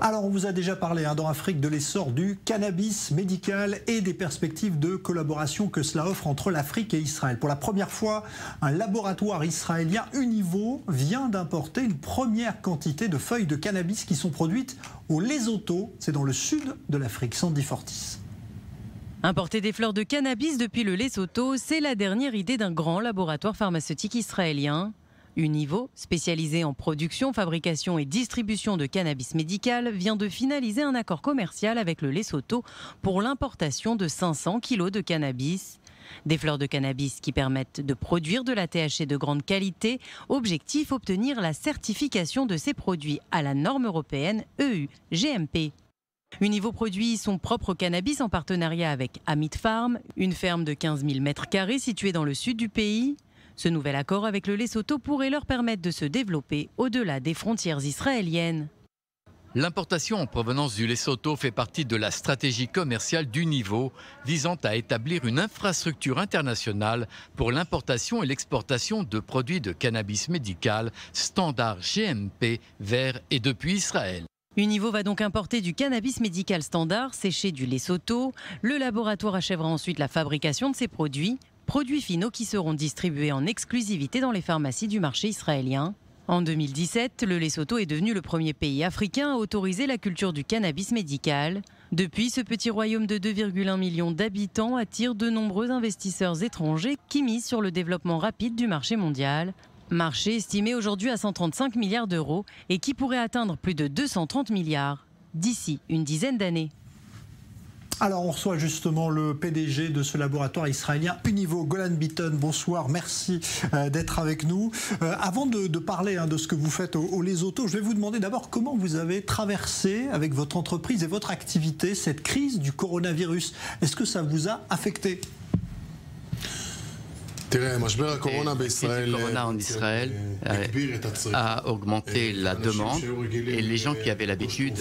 Alors, on vous a déjà parlé dans Afrique de l'essor du cannabis médical et des perspectives de collaboration que cela offre entre l'Afrique et Israël. Pour la première fois, un laboratoire israélien Univo vient d'importer une première quantité de feuilles de cannabis qui sont produites au Lesotho, c'est dans le sud de l'Afrique. Sandy Fortis. Importer des fleurs de cannabis depuis le Lesotho, c'est la dernière idée d'un grand laboratoire pharmaceutique israélien. Univo, spécialisé en production, fabrication et distribution de cannabis médical, vient de finaliser un accord commercial avec le Lesotho pour l'importation de 500 kilos de cannabis. Des fleurs de cannabis qui permettent de produire de la THC de grande qualité. Objectif, obtenir la certification de ces produits à la norme européenne EU-GMP. Univo produit son propre cannabis en partenariat avec Amit Farm, une ferme de 15 000 m² située dans le sud du pays. Ce nouvel accord avec le Lesotho pourrait leur permettre de se développer au-delà des frontières israéliennes. L'importation en provenance du Lesotho fait partie de la stratégie commerciale d'Univo, visant à établir une infrastructure internationale pour l'importation et l'exportation de produits de cannabis médical standard GMP vers et depuis Israël. Univo va donc importer du cannabis médical standard séché du Lesotho. Le laboratoire achèvera ensuite la fabrication de ces produits finaux qui seront distribués en exclusivité dans les pharmacies du marché israélien. En 2017, le Lesotho est devenu le premier pays africain à autoriser la culture du cannabis médical. Depuis, ce petit royaume de 2,1 millions d'habitants attire de nombreux investisseurs étrangers qui misent sur le développement rapide du marché mondial. Marché estimé aujourd'hui à 135 milliards d'euros et qui pourrait atteindre plus de 230 milliards d'ici une dizaine d'années. Alors, on reçoit justement le PDG de ce laboratoire israélien Univo, Golan Bitton. Bonsoir, merci d'être avec nous. Avant de parler de ce que vous faites au Lesotho, je vais vous demander d'abord comment vous avez traversé avec votre entreprise et votre activité cette crise du coronavirus. Est-ce que ça vous a affecté ? La crise du corona en Israël a augmenté la demande et les gens qui avaient l'habitude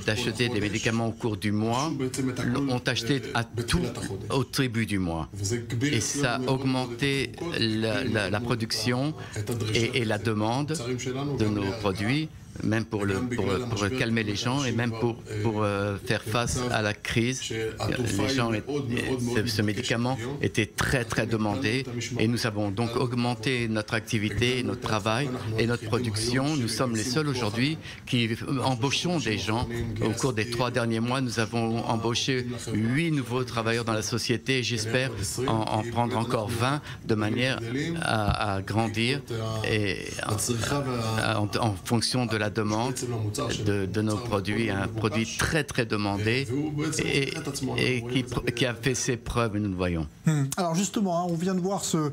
d'acheter des médicaments au cours du mois ont acheté à tout au début du mois. Et ça a augmenté la production et la demande de nos produits, même pour calmer les gens et même pour faire face à la crise. Ce médicament était très demandé et nous avons donc augmenté notre activité, notre travail et notre production. Nous sommes les seuls aujourd'hui qui embauchons des gens. Au cours des 3 derniers mois, nous avons embauché 8 nouveaux travailleurs dans la société et j'espère en prendre encore 20 de manière à grandir et en fonction de la demande de nos produits, un produit très demandé et qui a fait ses preuves, nous le voyons. Alors justement, on vient de voir ce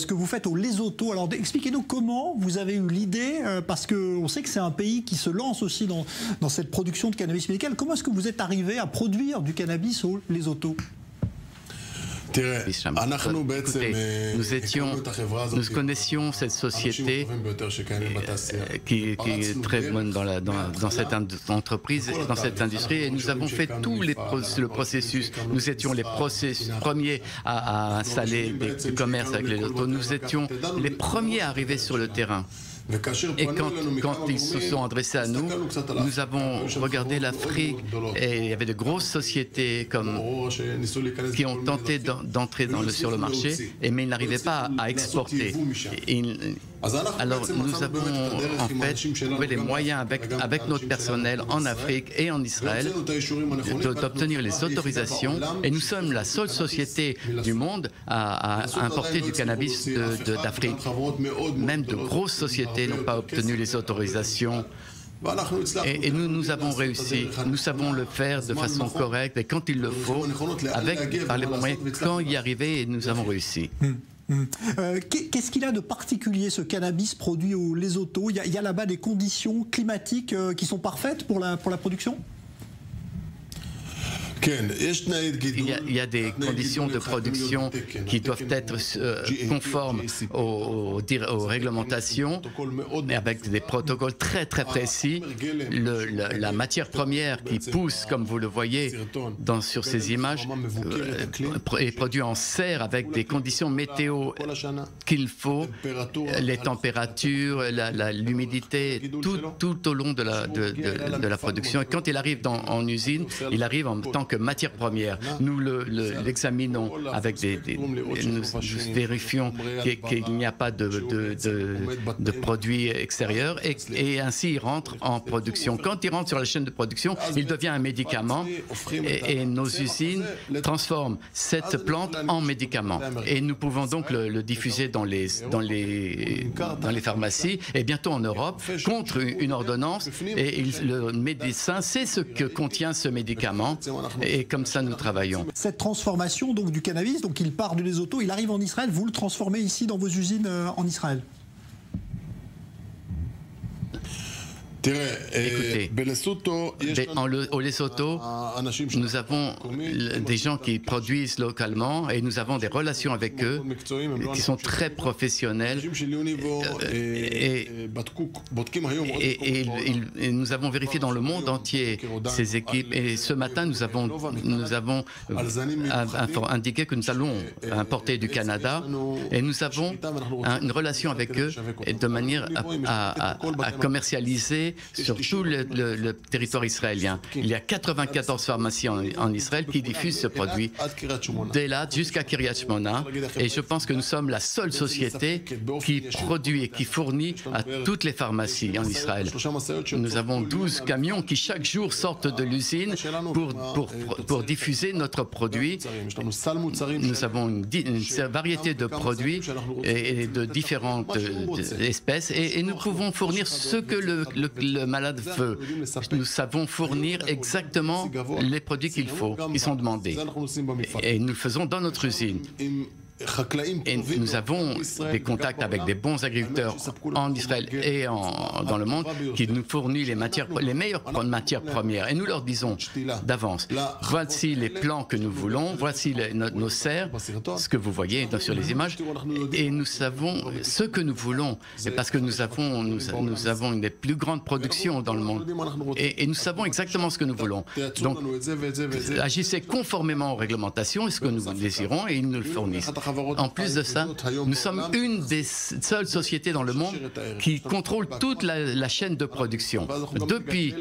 que vous faites au Lesotho. Alors expliquez-nous comment vous avez eu l'idée, parce qu'on sait que c'est un pays qui se lance aussi dans cette production de cannabis médical. Comment est-ce que vous êtes arrivé à produire du cannabis au Lesotho ? Écoutez, nous connaissions cette société qui est très bonne dans cette entreprise, dans cette industrie, et nous avons fait tout le processus. Nous étions les premiers à installer des commerces avec les autos. Nous étions les premiers à arriver sur le terrain. Et quand ils se sont adressés à nous, nous avons regardé l'Afrique et il y avait de grosses sociétés qui ont tenté d'entrer sur le marché, mais ils n'arrivaient pas à exporter. Alors nous avons en fait trouvé les moyens avec notre personnel en Afrique et en Israël d'obtenir les autorisations et nous sommes la seule société du monde à importer du cannabis d'Afrique. Même de grosses sociétés n'ont pas obtenu les autorisations. Et nous avons réussi, nous savons le faire de façon correcte et quand il le faut, par les moyens, quand y arriver, nous avons réussi. Qu'est-ce qu'il a de particulier ce cannabis produit au Lesotho? Il y a là-bas des conditions climatiques qui sont parfaites pour la production? Il y a des conditions de production qui doivent être conformes aux réglementations, mais avec des protocoles très très précis. La matière première qui pousse, comme vous le voyez sur ces images, est produite en serre avec des conditions météo qu'il faut, les températures, l'humidité, tout au long de la production. Et quand il arrive en usine, il arrive en tant que matière première. Nous l'examinons avec nous vérifions qu'il n'y a pas de produits extérieurs et ainsi il rentre en production. Quand il rentre sur la chaîne de production, il devient un médicament et nos usines transforment cette plante en médicament. Et nous pouvons donc le diffuser dans les pharmacies et bientôt en Europe contre une ordonnance. Et le médecin sait ce que contient ce médicament et comme ça nous travaillons. Cette transformation donc du cannabis, donc il part du Lesotho, il arrive en Israël, vous le transformez ici dans vos usines en Israël? Écoutez, au Lesotho, nous avons des gens qui produisent localement et nous avons des relations avec eux qui sont très professionnels et nous avons vérifié dans le monde entier ces équipes et ce matin nous avons indiqué que nous allons importer du Canada et nous avons une relation avec eux de manière à commercialiser sur tout le territoire israélien. Il y a 94 pharmacies en Israël qui diffusent ce produit, d'Elat jusqu'à Kiryat Shmona. Et je pense que nous sommes la seule société qui produit et qui fournit à toutes les pharmacies en Israël. Nous avons 12 camions qui chaque jour sortent de l'usine pour diffuser notre produit. Nous avons une variété de produits et de différentes espèces et nous pouvons fournir ce que le malade veut. Nous savons fournir exactement les produits qu'il faut, qui sont demandés. Et nous le faisons dans notre usine. Et nous avons des contacts avec des bons agriculteurs en Israël et dans le monde qui nous fournissent les meilleures matières premières. Et nous leur disons d'avance, voici les plants que nous voulons, voici nos serres, ce que vous voyez sur les images, et nous savons ce que nous voulons, et parce que nous avons une des plus grandes productions dans le monde. Et nous savons exactement ce que nous voulons. Donc, agissez conformément aux réglementations et ce que nous désirons, et ils nous le fournissent. En plus de ça, nous sommes une des seules sociétés dans le monde qui contrôle toute la chaîne de production, depuis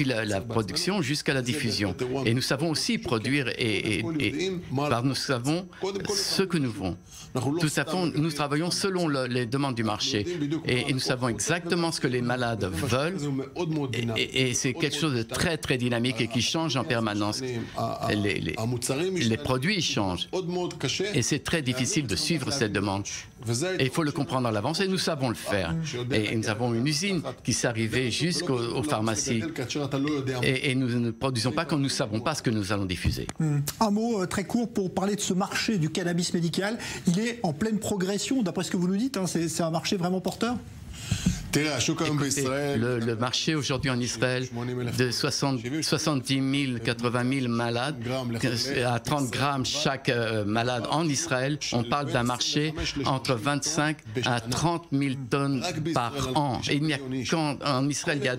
la production jusqu'à la diffusion. Et nous savons aussi produire nous savons ce que nous voulons. Nous travaillons selon les demandes du marché et nous savons exactement ce que les malades veulent et c'est quelque chose de très très dynamique et qui change en permanence. Les produits changent. Et c'est très difficile de suivre cette demande. Et il faut le comprendre à l'avance et nous savons le faire. Et nous avons une usine qui s'est arrivée jusqu'aux pharmacies. Et nous ne produisons pas quand nous ne savons pas ce que nous allons diffuser. Un mot très court pour parler de ce marché du cannabis médical. Il est en pleine progression, d'après ce que vous nous dites. Hein, c'est un marché vraiment porteur? Écoutez, le marché aujourd'hui en Israël de 70 000, 80 000 malades, à 30 grammes chaque malade en Israël, on parle d'un marché entre 25 à 30 000 tonnes par an. Et en Israël, il y a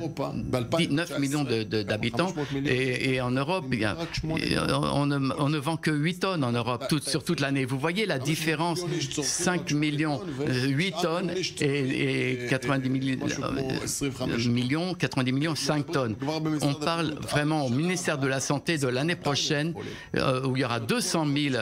9 millions d'habitants et en Europe, on ne vend que 8 tonnes en Europe sur toute l'année. Vous voyez la différence, 5 millions, 8 tonnes et 90 millions, 5 tonnes. On parle vraiment au ministère de la Santé de l'année prochaine où il y aura 200 000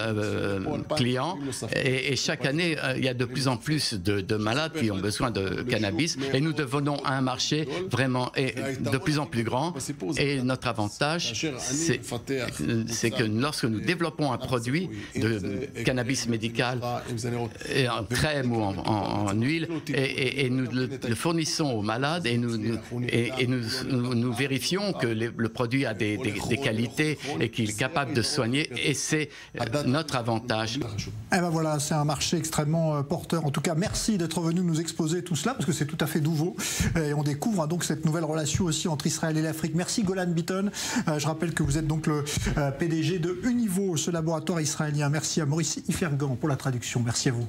clients et chaque année il y a de plus en plus de malades qui ont besoin de cannabis et nous devenons un marché vraiment de plus en plus grand et notre avantage c'est que lorsque nous développons un produit de cannabis médical en crème ou en huile et nous le fournissons fournissons aux malades et nous vérifions que le produit a des qualités et qu'il est capable de soigner, et c'est notre avantage. Eh ben voilà, c'est un marché extrêmement porteur. En tout cas, merci d'être venu nous exposer tout cela, parce que c'est tout à fait nouveau. Et on découvre donc cette nouvelle relation aussi entre Israël et l'Afrique. Merci Golan Bitton. Je rappelle que vous êtes donc le PDG de Univo, ce laboratoire israélien. Merci à Maurice Ifergan pour la traduction. Merci à vous.